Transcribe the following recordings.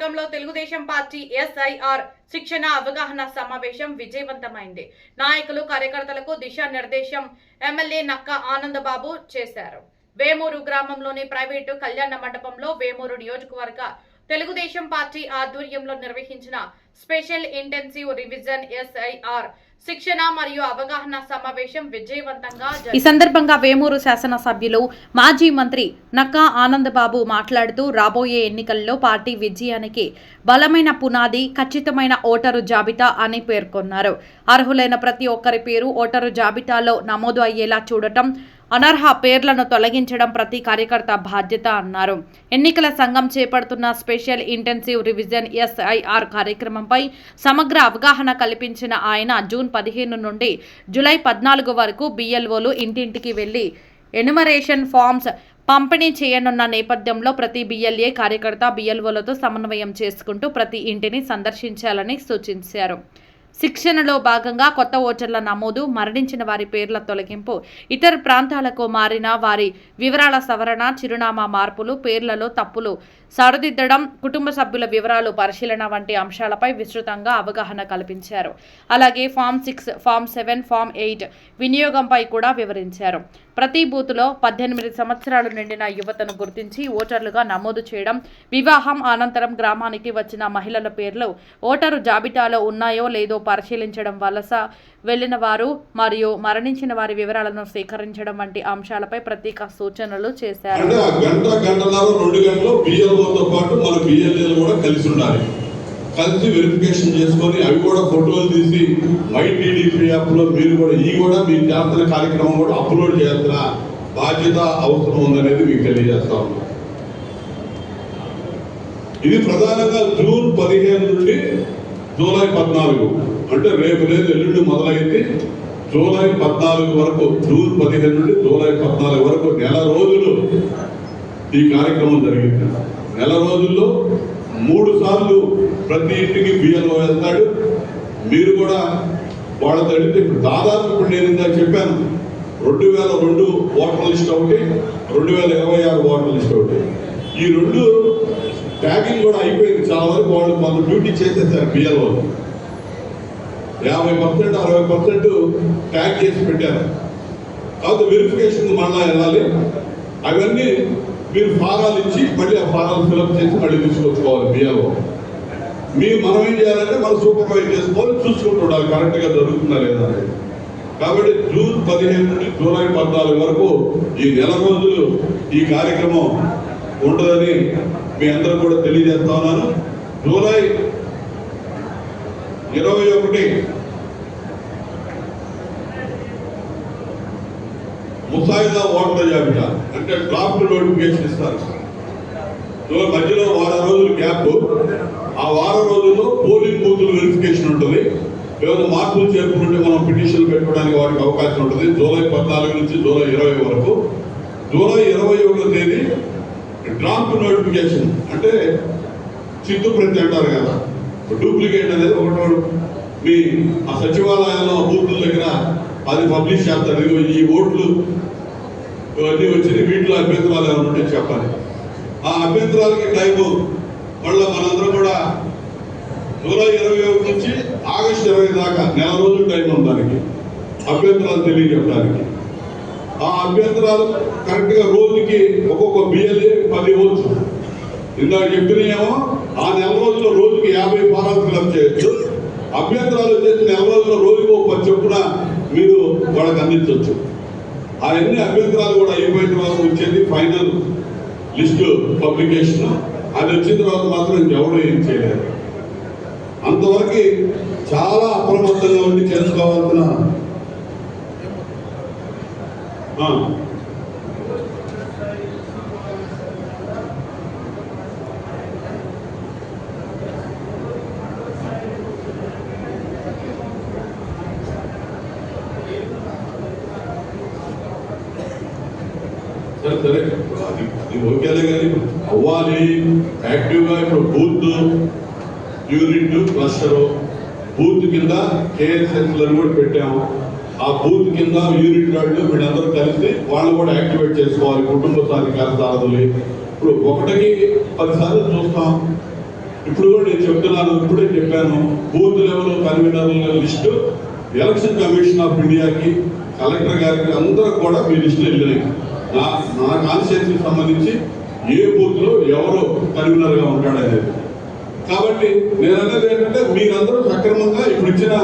నియోజకవర్గంలో Telugu Desam party SIR శిక్షణ అవగాహన సమావేశం విజయవంతమైంది. నాయకులు కార్యకర్తలకు దిశానిర్దేశం ఎమ్మెల్యే నక్కా ఆనందబాబు చేశారు. వేమూరు గ్రామంలోని ప్రైవేటు కళ్యాణ మండపంలో వేమూరు నియోజకవర్గ తెలుగుదేశం పార్టీ ఆధ్వర్యంలో నిర్వహించిన స్పెషల్ ఇంటెన్సివ్ రివిజన్ ఎస్ఐఆర్ శిక్షణ మరియు అవగాహన సమావేశం విజయవంతంగా ఈ సందర్భంగా వేమూరు శాసనసభ్యులు మాజీ మంత్రి నక్కా ఆనందబాబు మాట్లాడుతూ రాబోయే ఎన్నికల్లో పార్టీ విజయానికి బలమైన పునాది ఖచ్చితమైన ఓటరు జాబితా అని పేర్కొన్నారు. అర్హులైన ప్రతి ఒక్కరి పేరు ఓటరు జాబితాలో నమోదు అయ్యేలా చూడటం, అనర్హ పేర్లను తొలగించడం ప్రతి కార్యకర్త బాధ్యత అన్నారు. ఎన్నికల సంఘం చేపడుతున్న స్పెషల్ ఇంటెన్సివ్ రివిజన్ ఎస్ఐఆర్ కార్యక్రమంపై సమగ్ర అవగాహన కల్పించిన ఆయన జూన్ 15 నుండి జూలై 14 వరకు బిఎల్ఓలు ఇంటింటికి వెళ్లి ఎన్యుమరేషన్ ఫామ్స్ పంపిణీ చేయనున్న నేపథ్యంలో ప్రతి బిఎల్ఏ కార్యకర్త బిఎల్ఓలతో సమన్వయం చేసుకుంటూ ప్రతి ఇంటిని సందర్శించాలని సూచించారు. శిక్షణలో భాగంగా కొత్త ఓటర్ల నమోదు, మరణించిన వారి పేర్ల తొలగింపు, ఇతర ప్రాంతాలకు మారిన వారి వివరాల సవరణ, చిరునామా మార్పులు, పేర్లలో తప్పులు సరిదిద్దడం, కుటుంబ సభ్యుల వివరాలు పరిశీలన వంటి అంశాలపై విస్తృతంగా అవగాహన కల్పించారు. అలాగే ఫామ్ 6, ఫామ్ 7, ఫామ్ 8 వినియోగంపై కూడా వివరించారు. ప్రతి బూత్లో 18 సంవత్సరాలు నిండిన యువతను గుర్తించి ఓటర్లుగా నమోదు చేయడం, వివాహం అనంతరం గ్రామానికి వచ్చిన మహిళల పేర్లు ఓటరు జాబితాలో ఉన్నాయో లేదో పరిశీలించడం, వలస వెళ్లిన వారు మరియు మరణించిన వారి వివరాలను సేకరించడం వంటి అంశాలపై ప్రత్యేక సూచనలు చేశారు. కలిసి వెరిఫికేషన్ చేసుకొని అవి కూడా ఫోటోలు తీసి మైటీడీపీ యాప్లో మీరు కూడా మీ చేస్తున్న కార్యక్రమం కూడా అప్లోడ్ చేయాల్సిన బాధ్యత అవసరం ఉందనేది మీకు తెలియజేస్తా ఉన్నాం. ఇది ప్రధానంగా జూన్ 15 నుండి జూలై 14 అంటే రేపు లేదు ఎల్లుండి మొదలైంది. జూలై 14 వరకు, జూన్ 15 నుండి జూలై 14 వరకు నెల రోజులు ఈ కార్యక్రమం జరిగింది. నెల రోజుల్లో 3 సార్లు ప్రతి ఇంటికి బియ్యంలో వెళ్తాడు. మీరు కూడా వాళ్ళతో అడిగితే దాదాపు ఇప్పుడు నేను ఇందాక చెప్పాను 2002 ఓటర్ లిస్ట్ ఒకటి, 2026 ఓటర్ లిస్ట్ ఒకటి. ఈ 2 ట్యాగింగ్ కూడా అయిపోయింది. చాలా వరకు వాళ్ళు కొంత డ్యూటీ చేసేసారు. బియ్యంలో 50%, 60% ట్యాగ్ చేసి పెట్టారు. కాబట్టి వెరిఫికేషన్ మళ్ళా వెళ్ళాలి. అవన్నీ మీరు ఫారాలు ఇచ్చి మళ్ళీ ఆ ఫారాలు ఫిలప్ చేసి మళ్ళీ తీసుకొచ్చుకోవాలి. బియ్యంలో మనం ఏం చేయాలంటే మనం సూపర్వైజ్ చేసుకోవాలి, చూసుకుంటూ ఉండాలి కరెక్ట్గా జరుగుతుందా లేదా అనేది. కాబట్టి జూన్ 15 నుండి జూలై 14 వరకు ఈ నెల రోజులు ఈ కార్యక్రమం ఉంటుందని మీ అందరూ కూడా తెలియజేస్తా ఉన్నాను. జూలై 21 ముసాయిదా ఓటర్ జాబితా అంటే డ్రాఫ్ట్ నోటిఫికేషన్ ఇస్తారు. మధ్యలో వారం రోజులు గ్యాప్. ఆ వారం రోజుల్లో పోలింగ్ బూతులు వెరిఫికేషన్ ఉంటుంది. ఏమైనా మార్పులు చేర్పుకుంటే మనం పిటిషన్లు పెట్టుకోవడానికి వారికి అవకాశం ఉంటుంది. జూలై 14 నుంచి జూలై 20 వరకు. జూలై 21వ తేదీ డ్రాఫ్ట్ నోటిఫికేషన్ అంటే చిత్తు ప్రతి అంటారు కదా, డూప్లికేట్ అనేది ఒకటి మీ ఆ సచివాలయంలో బూతుల దగ్గర అది పబ్లిష్ చేస్తారు. ఈ ఓట్లు ఇవన్నీ వచ్చింది, వీటిలో అభ్యంతరాలు ఏమైనా ఉంటే చెప్పాలి. ఆ అభ్యంతరాలకి టైము మళ్ళీ మనందరం కూడా జూలై 21 నుంచి ఆగస్టు 20 దాకా నెల రోజులు టైం ఉంది దానికి అభ్యంతరాలు తెలియజెప్పడానికి. ఆ అభ్యంతరాలు కరెక్ట్గా రోజుకి ఒక్కొక్క బిఎల్ఏ 10 ఓట్స్ ఇందాక చెప్పినేమో ఆ నెల రోజుల్లో రోజుకి 50 ఫారాలు ఫిలప్ చేయొచ్చు. అభ్యంతరాలు వచ్చేసి నెల రోజుల్లో రోజుకు 10 చొప్పున మీరు వాళ్ళకి అందించవచ్చు. అవన్నీ అభ్యంతరాలు కూడా అయిపోయిన తర్వాత వచ్చేది ఫైనల్ లిస్టు పబ్లికేషన్. అది వచ్చిన తర్వాత మాత్రం ఇంకెవడో ఏం చేయలేదు. అంతవరకు చాలా అప్రమత్తంగా ఉండి చేసుకోవాల్సిన సరే అది ఓకేలే, కానీ అవ్వాలి యాక్టివ్గా. ఇప్పుడు బూత్, యూనిట్, క్లస్టర్, బూత్ కింద కేఎస్ఎస్లను కూడా పెట్టాము. ఆ బూత్ కింద యూనిట్ వాళ్ళు వీళ్ళందరూ కలిసి వాళ్ళు కూడా యాక్టివేట్ చేసుకోవాలి. కుటుంబ సాధికార సారథులు ఇప్పుడు 1కి 10 సార్లు చూస్తాం. ఇప్పుడు కూడా నేను చెప్తున్నాను, ఇప్పుడే చెప్పాను, బూత్ లెవెల్ కన్వీనర్ల లిస్టు ఎలక్షన్ కమిషన్ ఆఫ్ ఇండియాకి, కలెక్టర్ గారికి అందరూ కూడా మీ లిస్టులు వెళ్ళినాయి. నా కాన్స్టిట్యూన్సీకి సంబంధించి ఏ బూత్ లో ఎవరు కన్వీనర్ గా ఉంటాడనేది. కాబట్టి నేను అనేది ఏంటంటే మీరందరూ సక్రమంగా ఇప్పుడు ఇచ్చిన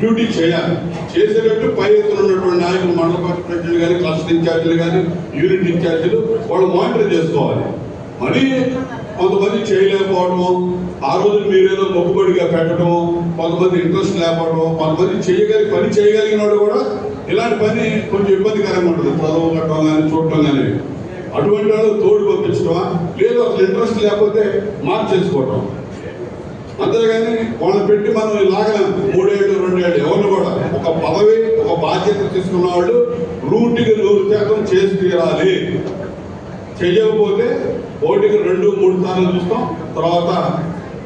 డ్యూటీ చేయాలి. చేసేటట్టు పై ఎత్తున ఉన్నటువంటి నాయకులు, మండల పార్టీ ప్రెసిడెంట్ కానీ, క్లస్టర్ ఇన్ఛార్జీలు కానీ, యూనిట్ ఇన్ఛార్జీలు వాళ్ళు మానిటర్ చేసుకోవాలి. మరి కొంతమంది చేయలేకపోవడము, ఆ రోజు మీరేదో మొక్కుబడిగా పెట్టడము, కొంతమంది ఇంట్రెస్ట్ లేకపోవడము, కొంతమంది పని చేయగలిగిన వాడు కూడా ఇలాంటి పని కొంచెం ఇబ్బందికరంగా ఉంటుంది. చదువు కట్టడం కానీ, చూడటం కానీ. అటువంటి వాళ్ళు తోడు పంపించడమా, లేదు అసలు ఇంట్రెస్ట్ లేకపోతే మార్చేసుకోవటం. అంతేగాని వాళ్ళని పెట్టి మనం ఇలాగా 3 ఏళ్ళు 2 ఏళ్ళు ఎవరు కూడా ఒక పదవి, ఒక బాధ్యత తీసుకున్న వాళ్ళు రూట్కి 100% చేసి తీరాలి. చేయకపోతే 1కి 2-3 సార్లు చూస్తాం, తర్వాత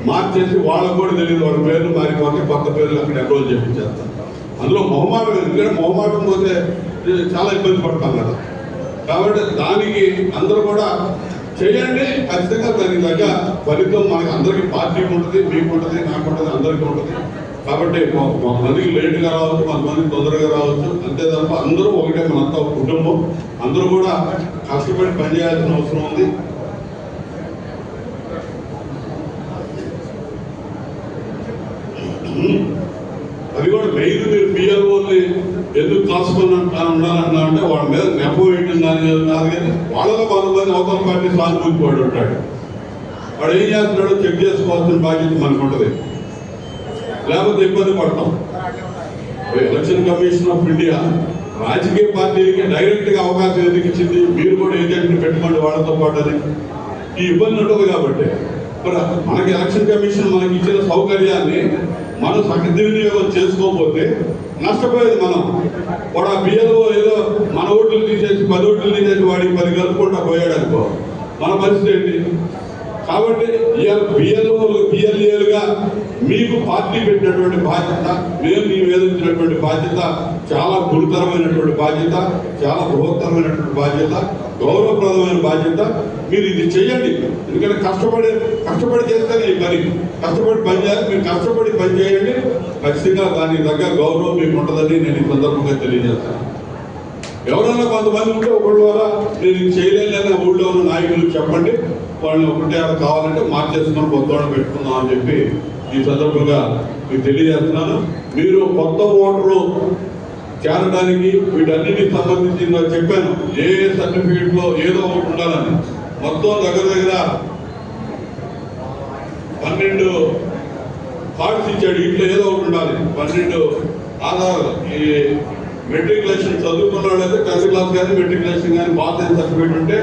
మార్చేసి వాళ్ళకు కూడా తెలియదు, వాళ్ళ పేర్లు మారిపోతే కొత్త పేర్లు అక్కడ ఎన్రోల్ చేపించేస్తాం. అందులో మొహమాటం, ఎందుకంటే మొహమాటం పోతే చాలా ఇబ్బంది పడతాం కదా. కాబట్టి దానికి అందరూ కూడా చేయండి. ఖచ్చితంగా దానికి తగ్గ ఫలితం మనకి అందరికీ, పార్టీకి ఉంటుంది, మీకు ఉంటుంది, నాకు ఉంటుంది, అందరికీ ఉంటుంది. కాబట్టి కొంతమందికి లేటుగా రావచ్చు, కొంతమందికి తొందరగా రావచ్చు, అంతే తప్ప అందరూ ఒకటే, మనంతా ఒక కుటుంబం. అందరూ కూడా కష్టపడి పనిచేయాల్సిన అవసరం ఉంది. అది కూడా మెయిన్ మీరు పిఎల్ఓని ఎందుకు కాసుకొని ఉండాలన్నా అంటే వాళ్ళ మీద నెపం వేయటం కాదు. కానీ వాళ్ళలో కొంతమంది అవతల పార్టీ సానుభూతి వాడు ఉంటాడు. వాడు ఏం చేస్తున్నాడో చెక్ చేసుకోవాల్సిన బాధ్యత మనకు ఉంటుంది, లేకపోతే ఇబ్బంది పడతాం. ఎలక్షన్ కమిషన్ ఆఫ్ ఇండియా రాజకీయ పార్టీలకి డైరెక్ట్ గా అవకాశం ఎందుకు ఇచ్చింది? మీరు కూడా ఏజెంట్ని పెట్టుకోండి వాళ్ళతో పాటు అని. ఈ ఇబ్బంది ఉంటుంది కాబట్టి మరి మనకి ఎలక్షన్ కమిషన్ మనకి ఇచ్చిన సౌకర్యాన్ని మనం సద్వినియోగం చేసుకోకపోతే నష్టపోయేది మనం. వాడు ఆ బియ్యంలో ఏదో మన ఓట్లు తీసేసి 10 ఓట్లు తీసేసి వాడికి 10 కలుపుకుంటా పోయాడు అనుకో, మన పరిస్థితి ఏంటి? కాబట్టి బిఎల్ఏలుగా మీకు పార్టీ పెట్టినటువంటి బాధ్యత, మేము మీ మీద ఇచ్చినటువంటి బాధ్యత చాలా గురుతరమైనటువంటి బాధ్యత, చాలా బృహత్తరమైనటువంటి బాధ్యత, గౌరవప్రదమైన బాధ్యత. మీరు ఇది చేయండి. ఎందుకంటే కష్టపడి చేస్తేనే ఈ పని, కష్టపడి పని చేయాలి. మీరు కష్టపడి పని చేయండి, ఖచ్చితంగా దానికి తగ్గ గౌరవం మీకు ఉంటుందని నేను ఈ సందర్భంగా తెలియజేస్తాను. ఎవరైనా కొంతమంది ఉంటే ఒకళ్ళ ద్వారా నేను ఇది చేయలేదని ఊళ్ళో ఉన్న నాయకులకు చెప్పండి, వాళ్ళని ఒకటే కావాలంటే మార్చేసుకొని కొత్త వాళ్ళని పెట్టుకుందాం అని చెప్పి ఈ సందర్భంగా మీకు తెలియజేస్తున్నాను. మీరు కొత్త ఓటర్లు చేరడానికి వీటన్నిటికి సంబంధించి చెప్పాను, ఏ సర్టిఫికేట్ లో ఏదో ఒకటి ఉండాలని. మొత్తం దగ్గర 12 కార్డ్స్ ఇచ్చాడు, ఇంట్లో ఏదో ఒకటి ఉండాలి. 12 ఆధార్, ఈ మెట్రికులేషన్ చదువుకున్న వాళ్ళైతే 10th క్లాస్ కానీ మెట్రికులేషన్ కానీ పాస్ అయిన సర్టిఫికేట్ ఉంటే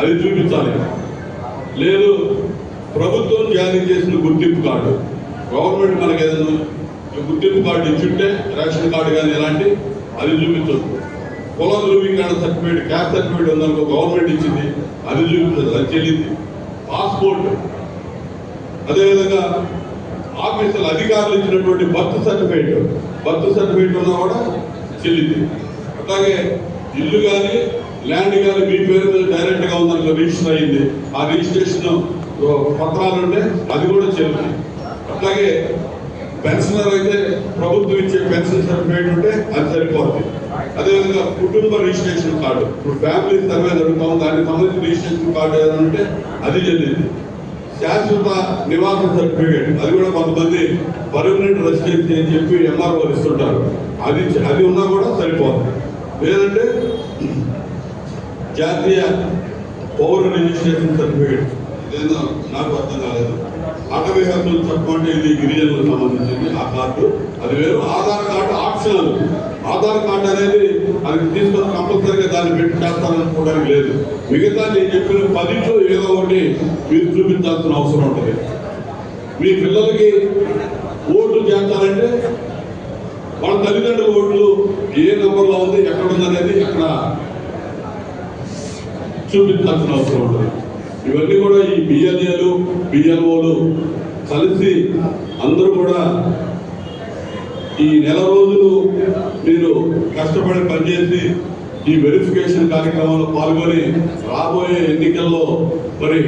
అది చూపించాలి. లేదు ప్రభుత్వం జారీ చేసిన గుర్తింపు కార్డు, గవర్నమెంట్ మనకి ఏదైనా గుర్తింపు కార్డు ఇచ్చుంటే, రేషన్ కార్డు కానీ ఇలాంటి అది చూపించదు. కుల ధృవీకరణ సర్టిఫికేట్, క్యాస్ట్ సర్టిఫికేట్ ఉందనుకో, గవర్నమెంట్ ఇచ్చింది, అది చూపించదు, అది చెల్లింది. పాస్పోర్ట్, అదేవిధంగా ఆఫీసులు అధికారులు ఇచ్చినటువంటి బర్త్ సర్టిఫికేట్ ఉన్నా కూడా చెల్లింది. అట్లాగే ఇల్లు కానీ ల్యాండ్ కానీ మీ పేరు మీద డైరెక్ట్ గా ఉందనుకో, రిజిస్టర్ అయ్యింది, ఆ రిజిస్ట్రేషన్ పత్రాలు ఉంటే అది కూడా చెల్లింది. అట్లాగే పెన్షనర్ అయితే ప్రభుత్వం ఇచ్చే పెన్షన్ సర్టిఫికేట్ ఉంటే అది సరిపోతుంది. అదేవిధంగా కుటుంబ రిజిస్ట్రేషన్ కార్డు, ఇప్పుడు ఫ్యామిలీ సర్వే జరుగుతాం, దానికి సంబంధించిన రిజిస్ట్రేషన్ కార్డు ఏదైనా ఉంటే అది చెల్లింది. శాశ్వత నివాస సర్టిఫికేట్, అది కూడా కొంతమంది పర్మనెంట్ రెసిడెన్సీ అని చెప్పి ఎంఆర్ఓ ఇస్తుంటారు, అది ఉన్నా కూడా సరిపోతుంది. లేదంటే జాతీయ పౌర రిజిస్ట్రేషన్ సర్టిఫికేట్, ఇదేదో నాకు అర్థం కాలేదు. అటవీ హక్కులు చెప్పమంటే ఇది గిరిజనులకు సంబంధించింది ఆ కార్డు, అది వేరు. Aadhaar card optional. Aadhaar card అనేది అది తీసుకొని కంపల్సరీగా దాన్ని పెట్టి చేస్తారనుకోవడానికి లేదు. మిగతా నేను చెప్పిన 10లో ఏదో ఒకటి మీరు చూపించాల్సిన అవసరం ఉంటుంది. మీ పిల్లలకి ఓట్లు చేస్తారంటే వాళ్ళ తల్లిదండ్రుల ఓట్లు ఏ నెంబర్లో ఉంది, ఎక్కడ ఉందనేది అక్కడ చూపించాల్సిన అవసరం ఉంటుంది. ఇవన్నీ కూడా ఈ బిఎల్ఏలు బిఎల్ఓలు కలిసి అందరూ కూడా ఈ నెల రోజులు మీరు కష్టపడి పనిచేసి ఈ వెరిఫికేషన్ కార్యక్రమంలో పాల్గొని రాబోయే ఎన్నికల్లో మరి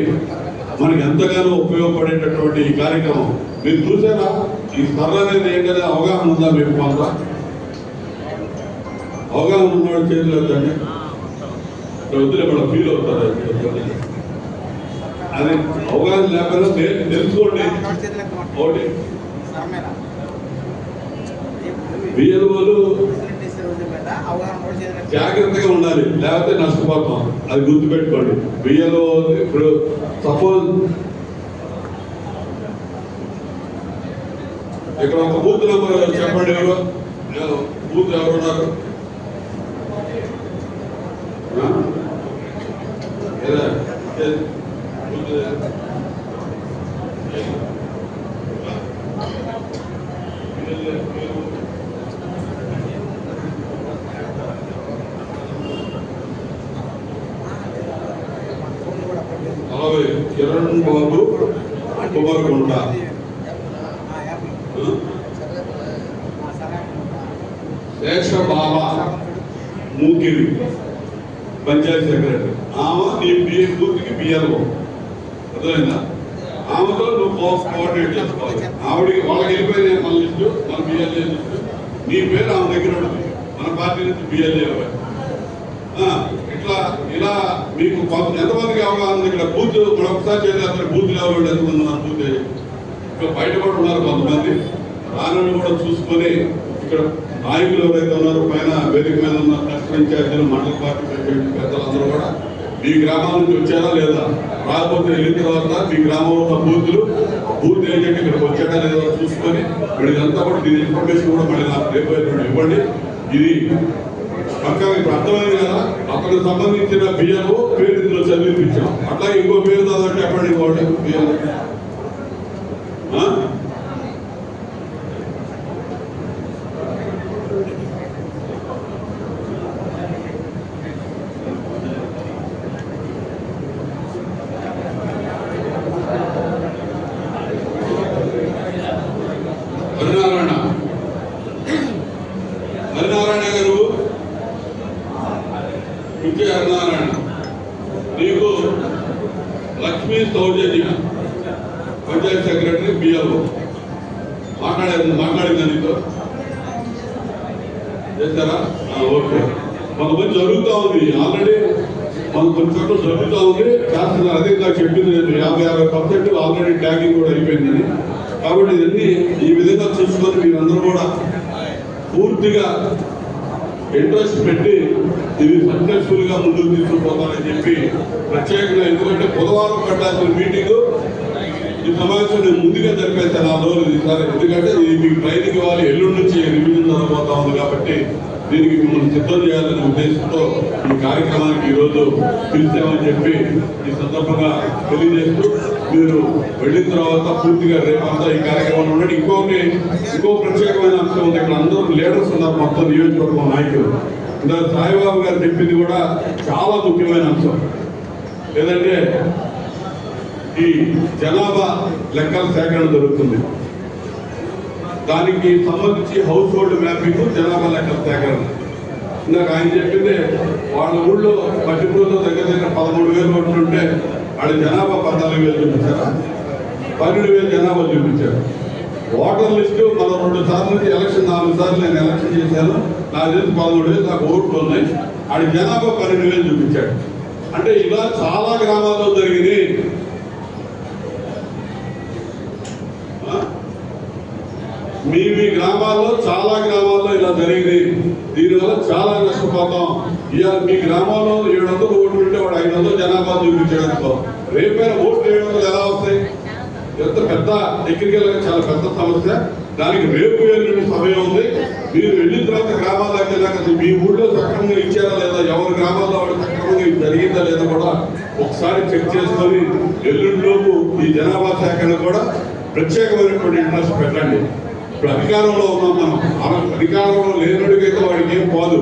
మనకి ఎంతగానో ఉపయోగపడేటటువంటి ఈ కార్యక్రమం మీరు చూసారా? ఈ సర్ర అనేది ఏంటనే అవగాహన ఉందా మీకు? కొంత అవగాహన ఉన్నవాడు చేతులు వద్దండి, వద్దులే మన ఫీల్ అవుతారు. అది అవగాహన లేకపోయినా తెలుసుకోండి. ఒకటి బియ్యలు జాగ్రత్తగా ఉండాలి, లేకపోతే నష్టపోతాం. అది గుర్తుపెట్టుకోండి. బియ్యలు ఇప్పుడు సపోజ్ ఇక్కడ ఒక బూత్ నెంబర్ చెప్పండి. ఎవరు బూత్ ఎవరున్నారు? కిరణ్ బాబు కుమార్గుంట, శేష బాబా మూకిరి పంచాయతీ సెక్రటరీ. ఆమె నీ బూత్కి బియ్యాలు అర్థమైందా? ఆమెతో నువ్వు కోఆర్డినేట్ చేసుకోవాలి. ఆవిడకి వాళ్ళకి వెళ్ళిపోయిన మన లిస్టు, మన బియ్యాలే లిస్టు, నీ పేరు ఆమె దగ్గర ఉంటుంది. మన పార్టీ నుంచి బియ్యాలే ఇట్లా ఇలా మీకు ఎంతమందికి అవగాహన ఉంది? ఇక్కడ బూత్ మనం ఒకసారి చేయాలి. బూత్ లెవెల్ ఎంతమంది ఉన్నారు? బూత్ ఇక్కడ బయట కూడా ఉన్నారు కొంతమంది. రాను కూడా చూసుకొని ఇక్కడ నాయకులు ఎవరైతే ఉన్నారో పైన వేదిక మీద ఉన్న క్లస్టర్ ఇన్ఛార్జీలు, మండల పార్టీ ప్రెసిడెంట్ పెద్దలందరూ కూడా మీ గ్రామం నుంచి వచ్చారా లేదా, రాకపోతే వెళ్ళిన తర్వాత మీ గ్రామంలో ఉన్న బూత్ ఏజెంట్ ఇక్కడికి వచ్చాడా లేదా చూసుకొని వీళ్ళంతా కూడా దీని ఇన్ఫర్మేషన్ కూడా మళ్ళీ నాకు రేపు ఇవ్వండి. ఇది పక్కా ఇప్పుడు అర్థమైంది కదా. అతనికి సంబంధించిన బియ్యము పేరు ఇందులో చదివించాం. అట్లా ఇంకో పేరు దాదంటే చెప్పండి. ఇంకోటి బియ్యం హరినారాయణ గారు, విజయ హరినారాయణ, నీకు లక్ష్మీ సౌజన్య పంచాయతీ సెక్రటరీ బియ్యలు మాట్లాడిందా నీతో? చేశారా? ఓకే. కొంతమంది జరుగుతూ ఉంది ఆల్రెడీ, మన కొన్ని చోట్ల జరుగుతూ ఉంది చేస్తున్నారు. అదే నాకు చెప్పింది నేను 50-60% ఆల్రెడీ ట్యాగింగ్ కూడా అయిపోయిందని. కాబట్టి ఇవన్నీ ఈ విధంగా చూసుకొని మీరందరూ కూడా పూర్తిగా ఇంట్రెస్ట్ పెట్టి ఇది సక్సెస్ఫుల్ గా ముందుకు తీసుకుపోతానని చెప్పి ప్రత్యేకంగా, ఎందుకంటే బుధవారం పెట్టాల్సిన మీటింగ్ ఈ సమావేశం నేను ముందుగా జరిపేస్తాను 4 రోజులు ఈసారి. ఎందుకంటే ఇది మీకు ట్రైనింగ్ ఇవ్వాలి, ఎల్లుండి నుంచి రివిజన్ జరగబోతా ఉంది. కాబట్టి దీనికి మిమ్మల్ని సిద్ధం చేయాలనే ఉద్దేశంతో ఈ కార్యక్రమానికి ఈరోజు పిలిచామని చెప్పి ఈ సందర్భంగా తెలియజేస్తూ, మీరు వెళ్ళిన తర్వాత పూర్తిగా రేపంతా ఈ కార్యక్రమంలో ఉండండి. ఇంకో ప్రత్యేకమైన అంశం ఉంది. ఇక్కడ అందరూ లీడర్స్ ఉన్నారు, మొత్తం నియోజకవర్గం నాయకులు. ఇందులో సాయిబాబు గారు చెప్పింది కూడా చాలా ముఖ్యమైన అంశం. ఏదంటే ఈ జనాభా లెక్కల సేకరణ జరుగుతుంది. దానికి సంబంధించి హౌస్ హోల్డ్ మ్యాపింగ్, జనాభా లెక్కల సేకరణ. ఇందాక ఆయన చెప్పింది వాళ్ళ ఊళ్ళో పట్టిపూర్లో దగ్గర 13,000 ఓట్లు ఉంటే వాళ్ళ జనాభా 14,000 చూపించారా? 12,000 జనాభా చూపించారు. ఓటర్ లిస్టు మనం 2 సార్లు నుంచి ఎలక్షన్ 4 సార్లు నేను ఎలక్షన్ చేశాను. నాకు తెలిసి 13,000 నాకు ఓట్లు ఉన్నాయి. ఆడి జనాభా 12,000 చూపించాడు. అంటే ఇలా చాలా గ్రామాల్లో జరిగింది. మీ గ్రామాల్లో చాలా గ్రామాల్లో ఇలా జరిగింది. దీనివల్ల చాలా నష్టపోతాం. ఇవాళ మీ గ్రామంలో 700 ఓట్లు ఉంటే వాడు 500 జనాభా చూపించాడు. రేపైనా ఓట్లు 700 ఎలా వస్తాయి? ఎంత పెద్ద టెక్నికల్ గా చాలా పెద్ద సమస్య. దానికి రేపు వెళ్ళిన సమయం ఉంది. మీరు వెళ్ళిన తర్వాత గ్రామాలకు వెళ్ళాక మీ ఊళ్ళో సక్రమంగా ఇచ్చారా లేదా, ఎవరి గ్రామాల్లో వాడు సక్రమంగా జరిగిందా లేదా కూడా ఒకసారి చెక్ చేసుకొని ఎల్లుండిలోపు ఈ జనాభా సేకరణ కూడా ప్రత్యేకమైనటువంటి ఇంట్రెస్ట్ పెట్టండి. ఇప్పుడు అధికారంలో ఉన్నాం మనం, అధికారంలో లేనడికైతే వాడికి ఏం పోదు.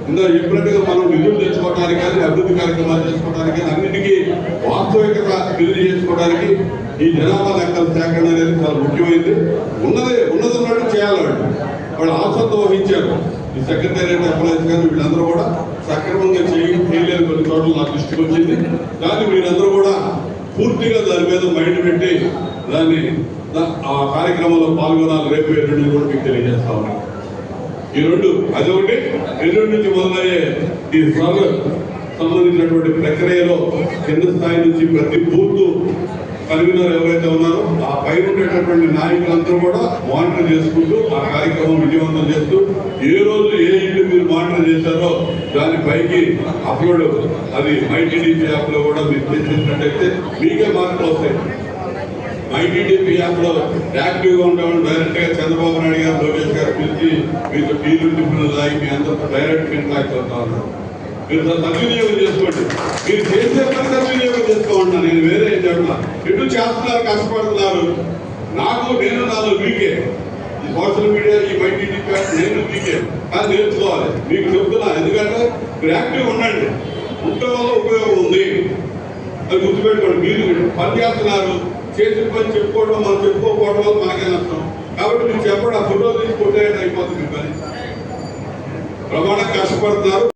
ఇందులో చెప్పినట్టుగా మనం నిధులు తెచ్చుకోవడానికి కానీ, అభివృద్ధి కార్యక్రమాలు చేసుకోవడానికి కానీ, అన్నిటికీ వాస్తవికత నిధులు చేసుకోవడానికి ఈ జనాభా లెక్కల సేకరణ అనేది చాలా ముఖ్యమైనది. ఉన్నది ఉన్నట్టు చేయాలి. వాళ్ళు ఆసక్తి వహించారు. ఈ సెక్రటేరియట్ ఎంప్లాయీస్ కానీ వీళ్ళందరూ కూడా సక్రమంగా చేయలేదు. కొన్ని చోట్ల నా దృష్టికి వచ్చింది. కానీ మీరందరూ కూడా పూర్తిగా దాని మీద మైండ్ పెట్టి దాన్ని ఆ కార్యక్రమంలో పాల్గొనాలి. రేపు ఎల్లుండి కూడా మీకు తెలియజేస్తా ఉన్నాను. ఈ రెండు అదొకటి, ఎల్లుండి నుంచి మొదలయ్యే ఈ సర్వర్ సంబంధించినటువంటి ప్రక్రియలో కింద స్థాయి నుంచి ప్రతి బూత్ కన్వీనర్ ఎవరైతే ఉన్నారో ఆ పైన ఉండేటటువంటి నాయకులందరూ కూడా మానిటర్ చేసుకుంటూ ఆ కార్యక్రమం విజయవంతం చేస్తూ ఏ రోజు ఏ ఇల్లు మీరు మానిటర్ చేశారో దాని పైకి అప్లోడ్ అది మైటీడీపీ యాప్ లో కూడా మీరు చేసినట్టయితే మీకే మార్కులు వస్తాయి. మైటీడీపీ యాప్ లో యాక్టివ్ గా ఉండేవాళ్ళు డైరెక్ట్ గా చంద్రబాబు నాయుడు గారు, లోకేష్ గారు పిలిచి మీతో టీలు టిఫిన్లు తాగి మీ అందరితో డైరెక్ట్ ఫీడ్బ్యాక్ వస్తా ఉన్నారు. మీరు సద్వినియోగం చేసుకోండి. మీరు చేసే పని సద్వినియోగం చేసుకోండి. నేను వేరే చెప్పిన ఎటు చేస్తున్నారు, కష్టపడుతున్నారు. నేను నాలో వీకే ఈ సోషల్ మీడియా ఈ మైటీడీపీ యాప్ నేను వీకే కానీ నేర్చుకోవాలి. మీకు చెప్తున్నా, ఎందుకంటే మీరు యాక్టివ్ ఉండండి. ఉండటం వల్ల ఉపయోగం ఉంది. అది గుర్తుపెట్టుకోండి. మీరు పని చేస్తున్నారు, చేసిన పని చెప్పుకోవడం, మనం చెప్పుకోకపోవడం వల్ల మనకే నష్టం. కాబట్టి మీరు చెప్పండి, ఆ ఫోటో తీసి కొట్టేయండి, అయిపోతుంది. పని ప్రమాణం కష్టపడుతున్నారు.